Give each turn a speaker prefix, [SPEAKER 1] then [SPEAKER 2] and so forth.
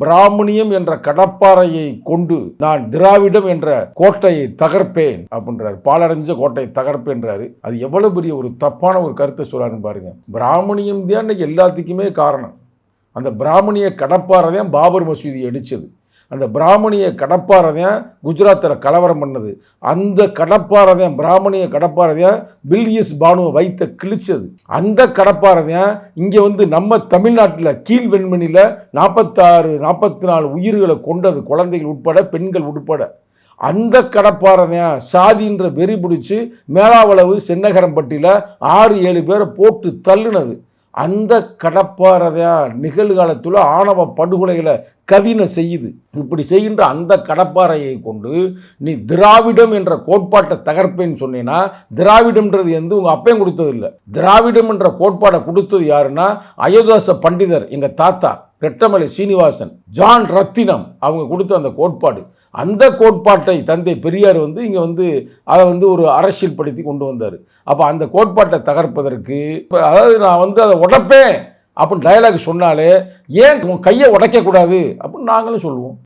[SPEAKER 1] பிராமணியம் என்ற கடப்பாறையை கொண்டு நான் திராவிடம் என்ற கோட்டையை தகர்ப்பேன் அப்படின்றாரு. பாலடைஞ்ச கோட்டையை தகர்ப்பேன்றாரு. அது எவ்வளவு பெரிய ஒரு தப்பான ஒரு கருத்தை சொல்றாருன்னு பாருங்க. பிராமணியம் தான் எல்லாத்துக்குமே காரணம். அந்த பிராமணிய கடப்பாறை தான் பாபர் மசூதியை அடிச்சது. அந்த பிராமணிய கடப்பாறை தான் குஜராத்தில் கலவரம் பண்ணது. அந்த கடப்பாறை தான் பிராமணிய கடப்பாறை தான் பில்கிஸ் பானுவை வைத்த கிழிச்சது. அந்த கடப்பாறை தான் இங்கே நம்ம தமிழ்நாட்டில் கீழ் வெண்மணியில் 44 உயிர்களை கொண்டது, குழந்தைகள் உட்பட பெண்கள் உட்பட. அந்த கடப்பாறை தான் சாதின்ற வெறி பிடிச்சி மேலாவளவு சென்னகரம்பட்டியில் 6-7 பேரை போட்டு தள்ளுனது. அந்த கடப்பாறை தான் நிகழ்காலத்தில் ஆணவ படுகொலைகளை கவினை செய்யுது. இப்படி செய்கின்ற அந்த கடப்பாறையை கொண்டு நீ திராவிடம் என்ற கோட்பாட்டை தகர்ப்பேன்னு சொன்னீங்கன்னா, திராவிடம்ன்றது உங்கள் அப்பையும் கொடுத்தது இல்லை. திராவிடம் என்ற கோட்பாடை கொடுத்தது யாருன்னா அயோத்தாச பண்டிதர், எங்கள் தாத்தா ரெட்டமலை சீனிவாசன், ஜான் ரத்தினம் அவங்க கொடுத்த அந்த கோட்பாடு. அந்த கோட்பாட்டை தந்தை பெரியார் இங்கே அதை ஒரு அரசியல் படுத்தி கொண்டு வந்தார். அப்போ அந்த கோட்பாட்டை தகர்ப்பதற்கு, அதாவது நான் அதை உடைப்பேன் அப்படின்னு டயலாக் சொன்னாலே ஏன் கையை உடைக்கக்கூடாது அப்படின்னு நாங்களும் சொல்லுவோம்.